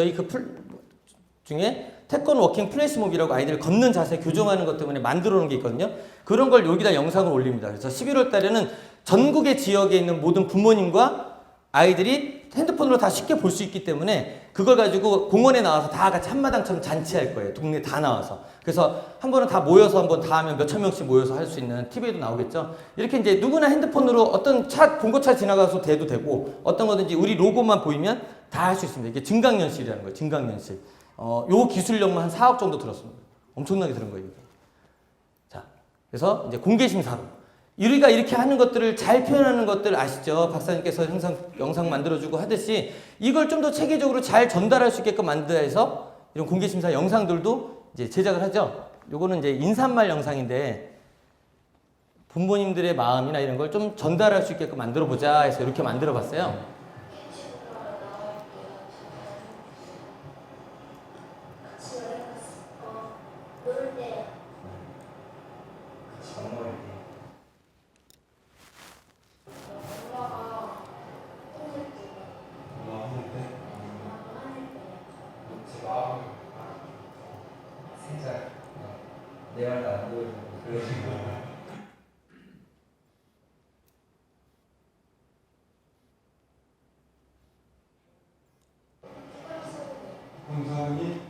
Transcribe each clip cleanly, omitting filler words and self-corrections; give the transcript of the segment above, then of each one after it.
저희 그 중에 태권 워킹 플래시몹이라고 아이들 걷는 자세 교정하는 것 때문에 만들어 놓은 게 있거든요. 그런 걸 여기다 영상을 올립니다. 그래서 11월 달에는 전국의 지역에 있는 모든 부모님과 아이들이 핸드폰으로 다 쉽게 볼 수 있기 때문에 그걸 가지고 공원에 나와서 다 같이 한마당처럼 잔치할 거예요. 동네 다 나와서. 그래서 한 번은 다 모여서 한번 다 하면 몇천 명씩 모여서 할 수 있는 TV에도 나오겠죠. 이렇게 이제 누구나 핸드폰으로 어떤 차, 봉고차 지나가서 대도 되고 어떤 거든지 우리 로고만 보이면 다 할 수 있습니다. 이게 증강연실이라는 거예요. 증강연실. 요 기술력만 한 4억 정도 들었습니다. 엄청나게 들은 거예요. 자, 그래서 이제 공개심사로. 우리가 이렇게 하는 것들을 잘 표현하는 것들 아시죠? 박사님께서 항상 영상 만들어주고 하듯이 이걸 좀 더 체계적으로 잘 전달할 수 있게끔 만들어야 해서 이런 공개심사 영상들도 이제 제작을 하죠. 요거는 이제 인사말 영상인데 부모님들의 마음이나 이런 걸 좀 전달할 수 있게끔 만들어 보자 해서 이렇게 만들어 봤어요. 내 말도 안 들어주고 그런 식으로. 홍성이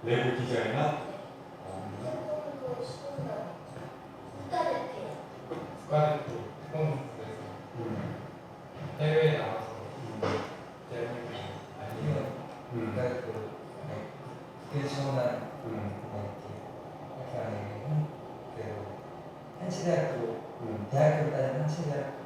내부 디자이너 국가대표 태권도에서 해외에 나가서 대한민국 아니면 그러니까 그게 시원한 이렇게 하는 한치대학교 대학교 다니는 한치대학교를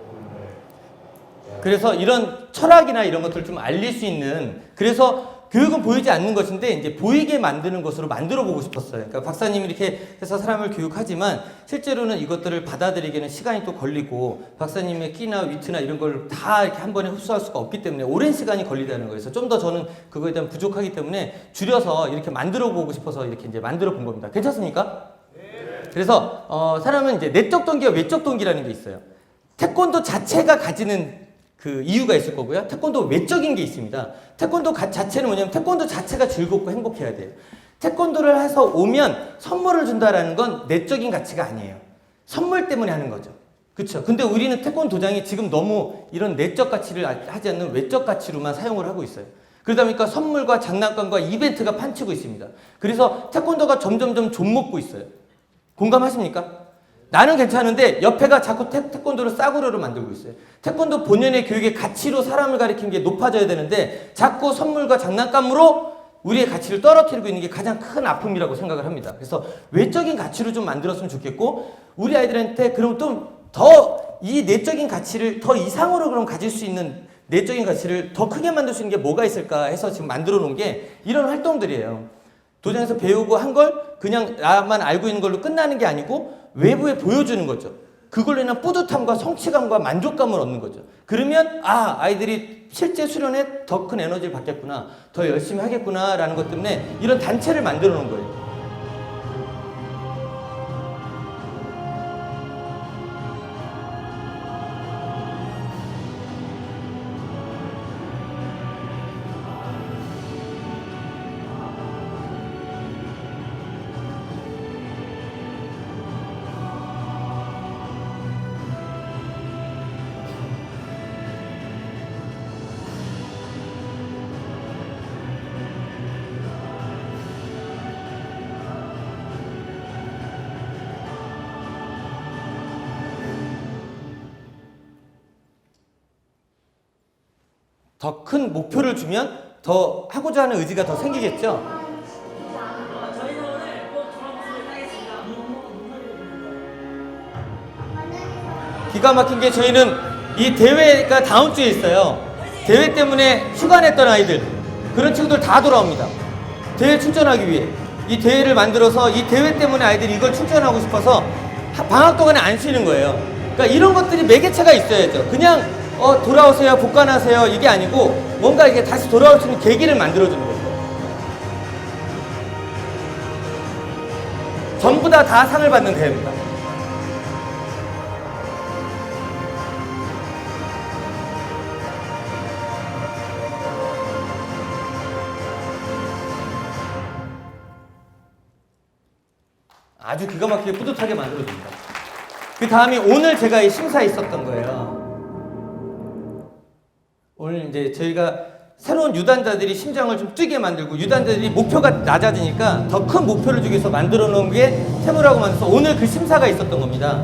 그래서 이런 철학이나 이런 것들을 좀 알릴 수 있는 그래서 교육은 보이지 않는 것인데 이제 보이게 만드는 것으로 만들어 보고 싶었어요. 그러니까 박사님이 이렇게 해서 사람을 교육하지만 실제로는 이것들을 받아들이기에는 시간이 또 걸리고 박사님의 끼나 위트나 이런 걸 다 이렇게 한 번에 흡수할 수가 없기 때문에 오랜 시간이 걸리다는 거예요. 그래서 좀 더 저는 그거에 대한 부족하기 때문에 줄여서 이렇게 만들어 보고 싶어서 이렇게 이제 만들어 본 겁니다. 괜찮습니까? 그래서 사람은 이제 내적 동기와 외적 동기라는 게 있어요. 태권도 자체가 가지는 그 이유가 있을 거고요. 태권도 외적인 게 있습니다. 태권도 자체는 뭐냐면 태권도 자체가 즐겁고 행복해야 돼요. 태권도를 해서 오면 선물을 준다라는 건 내적인 가치가 아니에요. 선물 때문에 하는 거죠. 그렇죠. 근데 우리는 태권도장이 지금 너무 이런 내적 가치를 하지 않는 외적 가치로만 사용을 하고 있어요. 그러다 보니까 선물과 장난감과 이벤트가 판치고 있습니다. 그래서 태권도가 점점점 좀먹고 있어요. 공감하십니까? 나는 괜찮은데 옆에가 자꾸 태권도를 싸구려로 만들고 있어요. 태권도 본연의 교육의 가치로 사람을 가리키는 게 높아져야 되는데 자꾸 선물과 장난감으로 우리의 가치를 떨어뜨리고 있는 게 가장 큰 아픔이라고 생각을 합니다. 그래서 외적인 가치로 좀 만들었으면 좋겠고 우리 아이들한테 그럼 좀 더 이 내적인 가치를 더 이상으로 그럼 가질 수 있는 내적인 가치를 더 크게 만들 수 있는 게 뭐가 있을까 해서 지금 만들어 놓은 게 이런 활동들이에요. 도장에서 배우고 한 걸 그냥 나만 알고 있는 걸로 끝나는 게 아니고 외부에 보여주는 거죠. 그걸로 인한 뿌듯함과 성취감과 만족감을 얻는 거죠. 그러면 아이들이 실제 수련에 더 큰 에너지를 받겠구나, 더 열심히 하겠구나 라는 것 때문에 이런 단체를 만들어 놓은 거예요. 더 큰 목표를 주면 더 하고자 하는 의지가 더 생기겠죠. 저희는 오늘 꼭 그런 모습을 하겠습니다. 기가 막힌 게 저희는 이 대회가 다음 주에 있어요. 대회 때문에 휴가 냈던 아이들 그런 친구들 다 돌아옵니다. 대회 출전하기 위해 이 대회를 만들어서 이 대회 때문에 아이들이 이걸 출전하고 싶어서 방학 동안에 안 쉬는 거예요. 그러니까 이런 것들이 매개체가 있어야죠. 그냥 돌아오세요, 복관하세요 이게 아니고 뭔가 이게 다시 돌아올 수 있는 계기를 만들어주는 거죠. 전부 다 상을 받는 대회입니다. 아주 기가 막히게 뿌듯하게 만들어줍니다. 그 다음이 오늘 제가 이 심사에 있었던 거예요. 오늘 이제 저희가 새로운 유단자들이 심장을 좀 뛰게 만들고 유단자들이 목표가 낮아지니까 더 큰 목표를 주기 위해서 만들어 놓은 게 테무라고 만들어서 오늘 그 심사가 있었던 겁니다.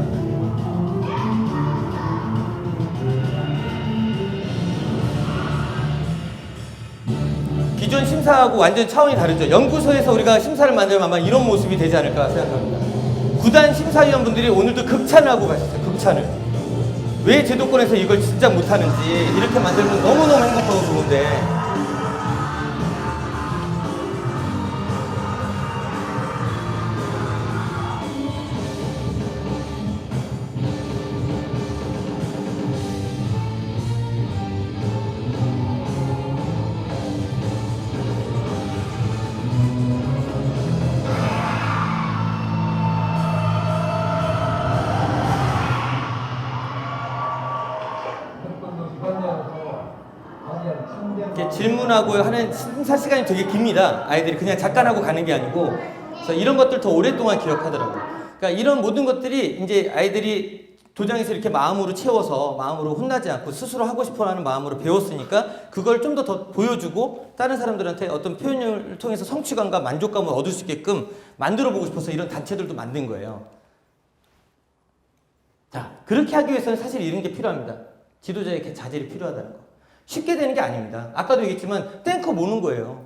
기존 심사하고 완전 차원이 다르죠. 연구소에서 우리가 심사를 만들면 아마 이런 모습이 되지 않을까 생각합니다. 구단 심사위원분들이 오늘도 극찬을 하고 가셨어요. 극찬을. 왜 제도권에서 이걸 진짜 못하는지 이렇게 만들면 너무너무 행복하고 좋은데 이렇게 질문하고 하는 심사 시간이 되게 깁니다. 아이들이 그냥 잠깐하고 가는 게 아니고 그래서 이런 것들 더 오랫동안 기억하더라고요. 그러니까 이런 모든 것들이 이제 아이들이 도장에서 이렇게 마음으로 채워서 마음으로 혼나지 않고 스스로 하고 싶어하는 마음으로 배웠으니까 그걸 좀 더 보여주고 다른 사람들한테 어떤 표현을 통해서 성취감과 만족감을 얻을 수 있게끔 만들어보고 싶어서 이런 단체들도 만든 거예요. 자, 그렇게 하기 위해서는 사실 이런 게 필요합니다. 지도자의 자질이 필요하다는 거. 쉽게 되는 게 아닙니다. 아까도 얘기했지만 탱크 모는 거예요.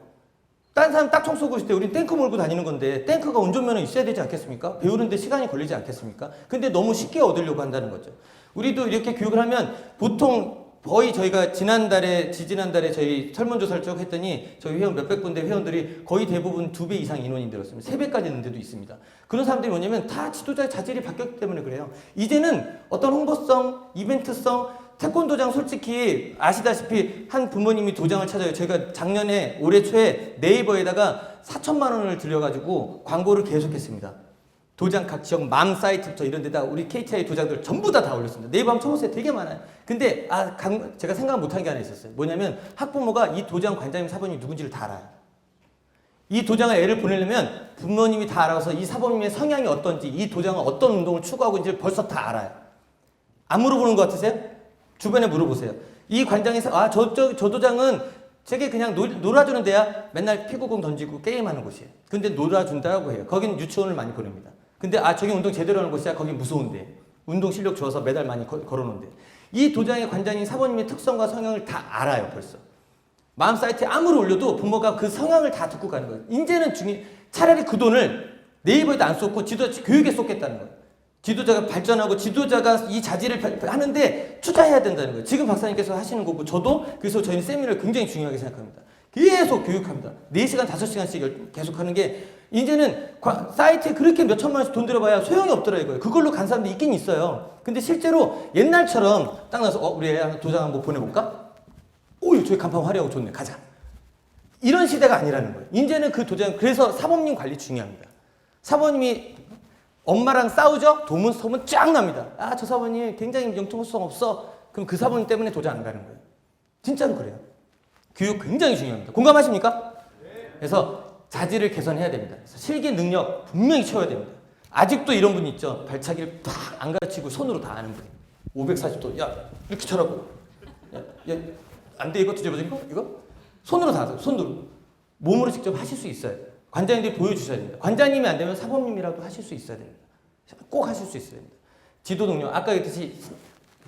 딴 사람 딱총 쏘고 있을 때 우린 탱크 몰고 다니는 건데 탱크가 운전면허 있어야 되지 않겠습니까? 배우는데 시간이 걸리지 않겠습니까? 근데 너무 쉽게 얻으려고 한다는 거죠. 우리도 이렇게 교육을 하면 보통 거의 저희가 지지난달에 저희 설문조사를 쭉 했더니 저희 회원 몇백 군데 회원들이 거의 대부분 2배 이상 인원이 늘었습니다. 3배까지 는 데도 있습니다. 그런 사람들이 뭐냐면 다 지도자의 자질이 바뀌었기 때문에 그래요. 이제는 어떤 홍보성, 이벤트성, 태권도장 솔직히 아시다시피 한 부모님이 도장을 찾아요. 제가 작년에 올해 초에 네이버에다가 4천만 원을 들여가지고 광고를 계속했습니다. 도장 각 지역 맘 사이트부터 이런 데다 우리 KTI 도장들 전부 다 올렸습니다. 네이버 한번 쳐보세요. 되게 많아요. 근데 제가 생각 못한 게 하나 있었어요. 뭐냐면 학부모가 이 도장 관장님 사모님 누군지를 다 알아요. 이 도장을 애를 보내려면 부모님이 다 알아서 이 사모님의 성향이 어떤지 이 도장은 어떤 운동을 추구하고 있는지를 벌써 다 알아요. 안 물어보는 것 같으세요? 주변에 물어보세요. 이 관장이 저 도장은 저게 그냥 놀아주는 데야. 맨날 피구공 던지고 게임하는 곳이에요. 근데 놀아준다고 해요. 거긴 유치원을 많이 보냅니다. 근데 저기 운동 제대로 하는 곳이야. 거긴 무서운데. 운동 실력 좋아서 메달 많이 걸어놓은데. 이 도장의 관장인 사모님의 특성과 성향을 다 알아요. 벌써. 마음 사이트에 아무리 올려도 부모가 그 성향을 다 듣고 가는 거예요. 이제는 차라리 그 돈을 네이버에도 안 쏟고 지도자 교육에 쏟겠다는 거예요. 지도자가 발전하고 지도자가 이 자질을 하는데 투자해야 된다는 거예요. 지금 박사님께서 하시는 거고 저도 그래서 저희는 세미나를 굉장히 중요하게 생각합니다. 계속 교육합니다. 4시간, 5시간씩 계속 하는 게 이제는 사이트에 그렇게 몇 천만 원씩 돈 들여봐야 소용이 없더라 이거예요. 그걸로 간 사람도 있긴 있어요. 근데 실제로 옛날처럼 딱 나서 우리 애 도장 한번 보내볼까? 오, 저기 간판 화려하고 좋네. 가자. 이런 시대가 아니라는 거예요. 이제는 그 도장, 그래서 사모님 관리 중요합니다. 사모님이 엄마랑 싸우죠? 소문 쫙 납니다. 저 사모님 굉장히 영통성 없어. 그럼 그 사모님 때문에 도장 안 가는 거예요. 진짜로 그래요. 교육 굉장히 중요합니다. 공감하십니까? 그래서 자질을 개선해야 됩니다. 그래서 실기 능력 분명히 채워야 됩니다. 아직도 이런 분 있죠. 발차기를 팍 안 가르치고 손으로 다 하는 분. 540도. 야, 이렇게 쳐라고. 야, 안 돼, 이거 뒤집어진 거? 이거? 손으로 다 하세요. 손으로. 몸으로 직접 하실 수 있어요. 관장님들이 보여주셔야 됩니다. 관장님이 안 되면 사범님이라도 하실 수 있어야 됩니다. 꼭 하실 수 있어야 됩니다. 지도 능력, 아까 얘기했듯이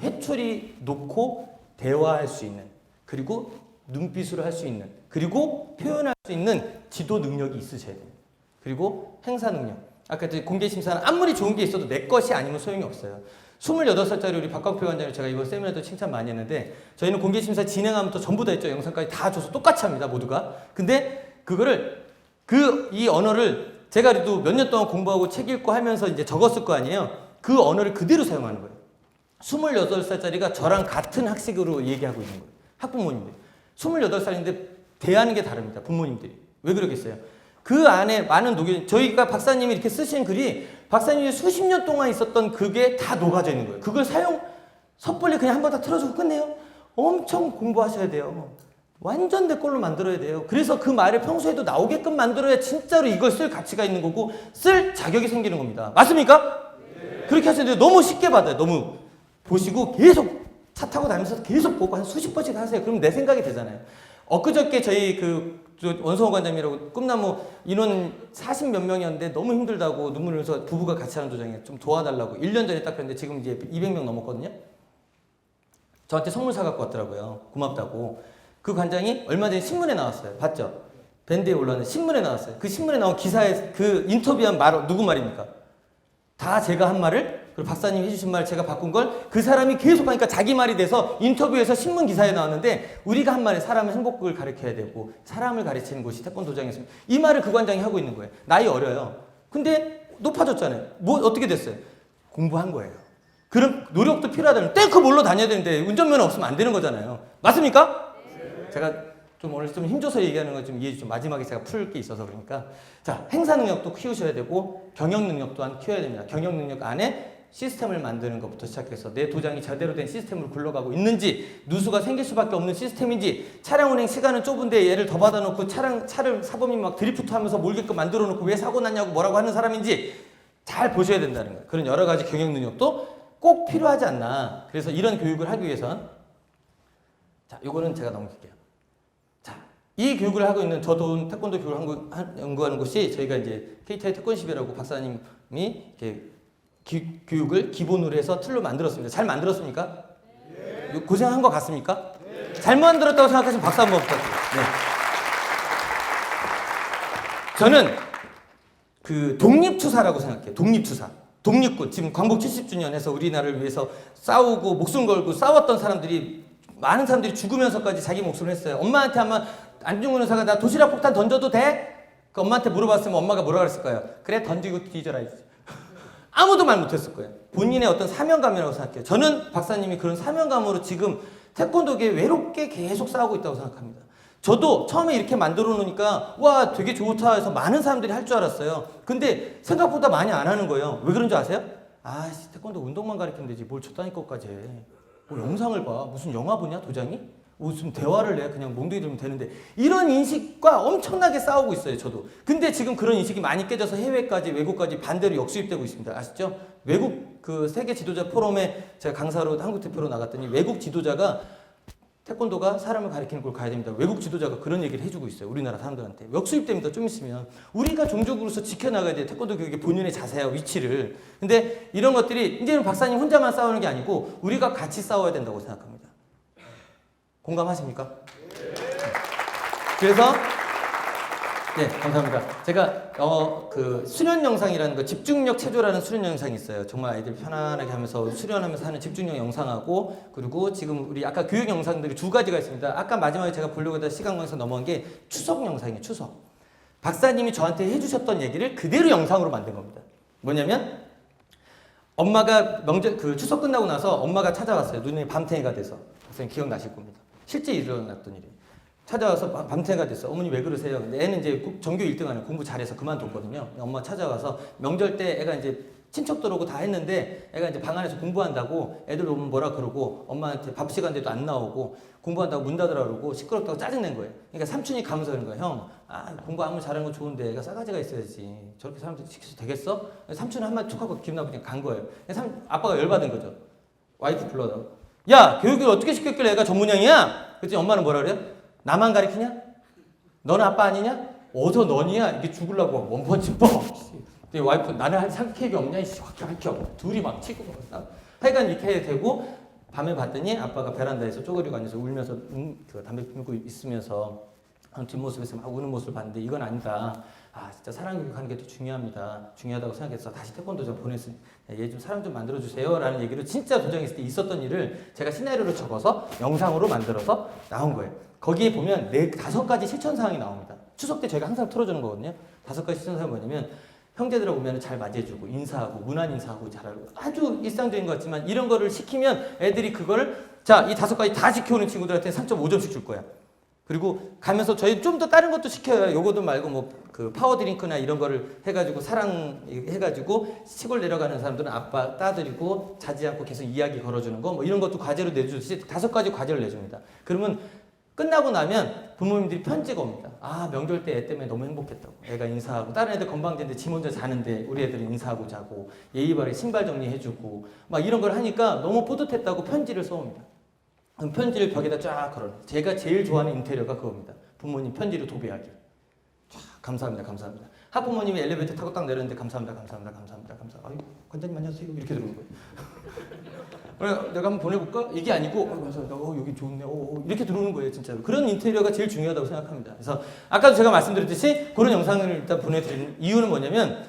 회초리 놓고 대화할 수 있는, 그리고 눈빛으로 할 수 있는, 그리고 표현할 수 있는 지도 능력이 있으셔야 됩니다. 그리고 행사 능력. 아까 공개심사는 아무리 좋은 게 있어도 내 것이 아니면 소용이 없어요. 28살짜리 우리 박광표 관장님 제가 이번 세미나도 칭찬 많이 했는데 저희는 공개심사 진행하면서 전부 다 했죠. 영상까지 다 줘서 똑같이 합니다. 모두가. 근데 그거를 이 언어를 제가 그래도 몇 년 동안 공부하고 책 읽고 하면서 이제 적었을 거 아니에요. 그 언어를 그대로 사용하는 거예요. 28살짜리가 저랑 같은 학식으로 얘기하고 있는 거예요. 학부모님들. 28살인데 대하는 게 다릅니다. 부모님들이. 왜 그러겠어요? 그 안에 많은 저희가 박사님이 이렇게 쓰신 글이 박사님이 수십 년 동안 있었던 그게 다 녹아져 있는 거예요. 그걸 섣불리 그냥 한 번 다 틀어주고 끝내요? 엄청 공부하셔야 돼요. 완전 내 걸로 만들어야 돼요. 그래서 그 말을 평소에도 나오게끔 만들어야 진짜로 이걸 쓸 가치가 있는 거고 쓸 자격이 생기는 겁니다. 맞습니까? 그렇게 하시는데 너무 쉽게 받아요. 너무 보시고 계속 차 타고 다니면서 계속 보고 한 수십 번씩 하세요. 그럼 내 생각이 되잖아요. 엊그저께 저희 원성호 관장님이라고 꿈나무 인원 40 몇 명이었는데 너무 힘들다고 눈물 흘려서 부부가 같이 하는 도장에 좀 도와달라고 1년 전에 딱 그랬는데 지금 이제 200명 넘었거든요. 저한테 선물 사갖고 왔더라고요. 고맙다고. 그 관장이 얼마 전에 신문에 나왔어요. 봤죠? 밴드에 올라왔는데 신문에 나왔어요. 그 신문에 나온 기사에 그 인터뷰한 말 누구 말입니까? 다 제가 한 말을 그리고 박사님이 해주신 말 제가 바꾼 걸 그 사람이 계속 하니까 자기 말이 돼서 인터뷰에서 신문 기사에 나왔는데 우리가 한 말에 사람은 행복을 가르쳐야 되고 사람을 가르치는 곳이 태권도장이었습니다. 이 말을 그 관장이 하고 있는 거예요. 나이 어려요. 근데 높아졌잖아요. 뭐 어떻게 됐어요? 공부한 거예요. 그런 노력도 필요하다면 탱크 몰러 다녀야 되는데 운전면허 없으면 안 되는 거잖아요. 맞습니까? 제가 좀 오늘 좀 힘줘서 얘기하는 거 좀 이해해 주시죠. 마지막에 제가 풀 게 있어서 그러니까. 자, 행사 능력도 키우셔야 되고 경영 능력 또한 키워야 됩니다. 경영 능력 안에 시스템을 만드는 것부터 시작해서 내 도장이 제대로 된 시스템으로 굴러가고 있는지 누수가 생길 수밖에 없는 시스템인지 차량 운행 시간은 좁은데 얘를 더 받아놓고 차를 사범이 막 드리프트 하면서 몰게끔 만들어 놓고 왜 사고 났냐고 뭐라고 하는 사람인지 잘 보셔야 된다는 거예요. 그런 여러 가지 경영 능력도 꼭 필요하지 않나. 그래서 이런 교육을 하기 위해선 자, 요거는 제가 넘길게요. 자, 이 교육을 하고 있는 저도 태권도 교육을 연구하는 곳이 저희가 이제 KTI 태권십이라고 박사님이 이렇게 교육을 기본으로 해서 틀로 만들었습니다. 잘 만들었습니까? 네. 고생한 것 같습니까? 네. 잘 만들었다고 생각하시면 박수 한번 부탁드립니다. 네. 저는 그 독립투사라고 생각해요. 독립투사. 독립군. 지금 광복 70주년 해서 우리나라를 위해서 싸우고 목숨 걸고 싸웠던 사람들이 많은 사람들이 죽으면서까지 자기 목숨을 했어요. 엄마한테 아마 안중근 의사가 나 도시락 폭탄 던져도 돼? 그 엄마한테 물어봤으면 엄마가 뭐라 그랬을까요? 그래 던지고 뒤져라. 아무도 말 못했을 거예요. 본인의 어떤 사명감이라고 생각해요. 저는 박사님이 그런 사명감으로 지금 태권도계에 외롭게 계속 싸우고 있다고 생각합니다. 저도 처음에 이렇게 만들어 놓으니까 와 되게 좋다 해서 많은 사람들이 할 줄 알았어요. 근데 생각보다 많이 안 하는 거예요. 왜 그런 줄 아세요? 아 태권도 운동만 가르치면 되지 뭘 저따위 것까지 해. 뭐 영상을 봐. 무슨 영화 보냐 도장이? 무슨 대화를 해. 그냥 몽둥이 들면 되는데 이런 인식과 엄청나게 싸우고 있어요. 저도. 근데 지금 그런 인식이 많이 깨져서 해외까지 외국까지 반대로 역수입되고 있습니다. 아시죠? 외국 그 세계 지도자 포럼에 제가 강사로 한국 대표로 나갔더니 외국 지도자가 태권도가 사람을 가리키는 걸 가야 됩니다. 외국 지도자가 그런 얘기를 해주고 있어요. 우리나라 사람들한테. 역수입됩니다. 좀 있으면. 우리가 종족으로서 지켜나가야 돼요. 태권도 교육의 본연의 자세와 위치를. 근데 이런 것들이 이제는 박사님 혼자만 싸우는 게 아니고 우리가 같이 싸워야 된다고 생각합니다. 공감하십니까? 그래서 네, 감사합니다. 제가 그 수련 영상이라는 거 집중력 체조라는 수련 영상이 있어요. 정말 아이들 편안하게 하면서 수련하면서 하는 집중력 영상하고 그리고 지금 우리 아까 교육 영상들이 두 가지가 있습니다. 아까 마지막에 제가 보려고 했던 시간 관계에서 넘어간 게 추석 영상이에요. 추석. 박사님이 저한테 해주셨던 얘기를 그대로 영상으로 만든 겁니다. 뭐냐면 엄마가 명절 그 추석 끝나고 나서 엄마가 찾아왔어요. 눈이 밤탱이가 돼서. 박사님 기억나실 겁니다. 실제 일어났던 일이에요. 찾아와서 밤새가 됐어. 어머니 왜 그러세요? 근데 애는 이제 전교 1등 하는 공부 잘해서 그만뒀거든요. 엄마 찾아와서 명절 때 애가 이제 친척들 오고 다 했는데 애가 이제 방 안에서 공부한다고 애들 오면 뭐라 그러고 엄마한테 밥 시간대도 안 나오고 공부한다고 문 닫으라 그러고 시끄럽다고 짜증낸 거예요. 그러니까 삼촌이 가면서 그런 거예요. 형, 공부 아무리 잘하는 건 좋은데 애가 싸가지가 있어야지. 저렇게 사람들 시켜서 되겠어? 삼촌이 한마디 툭 하고 기분 나쁘고 그냥 간 거예요. 아빠가 열받은 거죠. 와이프 불러다가 야, 교육을 어떻게 시켰길래 애가 전문형이야? 그랬더니 엄마는 뭐라 그래요? 나만 가리키냐? 너는 아빠 아니냐? 어서 너니야? 이게 죽으려고 원펀치 뻥! 근데 와이프 나는 할 계획이 없냐? 확 가르쳐. 둘이 막 치고 하여간 이렇게 되고 밤에 봤더니 아빠가 베란다에서 쪼그리고 앉아서 울면서 그 담배 피우고 있으면서 뒷모습에서 막 우는 모습을 봤는데 이건 아니다. 진짜 사랑 교육하는 게 더 중요합니다. 중요하다고 생각해서 다시 태권도장 보냈으니 얘 좀 사람 좀 만들어주세요 라는 얘기를 진짜 도장에 있을 때 있었던 일을 제가 시나리오를 적어서 영상으로 만들어서 나온 거예요. 거기에 보면 5가지 실천사항이 나옵니다. 추석 때 저희가 항상 틀어주는 거거든요. 5가지 실천사항이 뭐냐면 형제들 오면 잘 맞이해주고 인사하고 문안 인사하고 잘하고 아주 일상적인 것 같지만 이런 거를 시키면 애들이 그거를 자, 이 5가지 다 지켜오는 친구들한테 3.5점씩 줄 거야. 그리고 가면서 저희 좀 더 다른 것도 시켜요. 요거도 말고 뭐 그 파워드링크나 이런 거를 해가지고 사랑 해가지고 시골 내려가는 사람들은 아빠 따드리고 자지 않고 계속 이야기 걸어주는 거 뭐 이런 것도 과제로 내주듯이 5가지 과제를 내줍니다. 그러면 끝나고 나면 부모님들이 편지가 옵니다. 아, 명절 때 애 때문에 너무 행복했다고. 애가 인사하고, 다른 애들 건방진데 지 혼자 자는데 우리 애들은 인사하고 자고, 예의 바르게 신발 정리해주고, 막 이런 걸 하니까 너무 뿌듯했다고 편지를 써옵니다. 그럼 편지를 벽에다 쫙 걸어요. 제가 제일 좋아하는 인테리어가 그겁니다. 부모님 편지로 도배하기. 쫙, 감사합니다, 감사합니다. 학부모님이 엘리베이터 타고 딱 내렸는데 감사합니다, 감사합니다, 감사합니다, 감사합니다. 아유, 관장님 안녕하세요. 이렇게 들어오는 거예요. 그래, 내가 한번 보내볼까? 이게 아니고, 감사합니다. 여기 좋네. 이렇게 들어오는 거예요, 진짜. 그런 인테리어가 제일 중요하다고 생각합니다. 그래서 아까도 제가 말씀드렸듯이 그런 영상을 일단 보내드리는 이유는 뭐냐면,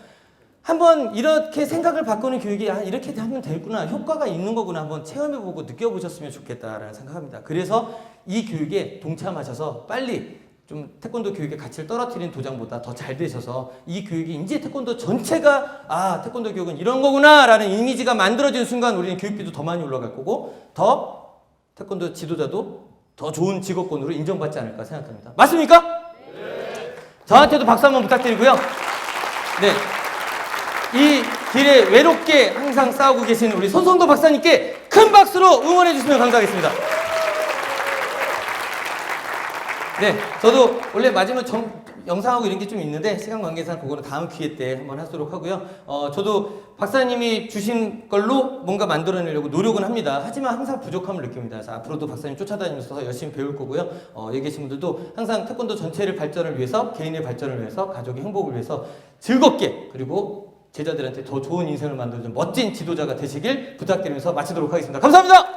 한번 이렇게 생각을 바꾸는 교육이 이렇게 하면 되구나, 효과가 있는 거구나 한번 체험해보고 느껴보셨으면 좋겠다라는 생각합니다. 그래서 이 교육에 동참하셔서 빨리 좀 태권도 교육의 가치를 떨어뜨리는 도장보다 더 잘 되셔서 이 교육이 이제 태권도 전체가 태권도 교육은 이런 거구나 라는 이미지가 만들어지는 순간 우리는 교육비도 더 많이 올라갈 거고 더 태권도 지도자도 더 좋은 직업군으로 인정받지 않을까 생각합니다. 맞습니까? 네. 저한테도 박수 한번 부탁드리고요. 네. 이 길에 외롭게 항상 싸우고 계신 우리 손성도 박사님께 큰 박수로 응원해 주시면 감사하겠습니다. 네, 저도 원래 마지막 영상하고 이런 게 좀 있는데 시간 관계상 그거는 다음 기회 때 한번 하도록 하고요. 저도 박사님이 주신 걸로 뭔가 만들어내려고 노력은 합니다. 하지만 항상 부족함을 느낍니다. 그래서 앞으로도 박사님 쫓아다니면서 더 열심히 배울 거고요. 여기 계신 분들도 항상 태권도 전체를 발전을 위해서, 개인의 발전을 위해서, 가족의 행복을 위해서 즐겁게, 그리고 제자들한테 더 좋은 인생을 만들어주는 멋진 지도자가 되시길 부탁드리면서 마치도록 하겠습니다. 감사합니다.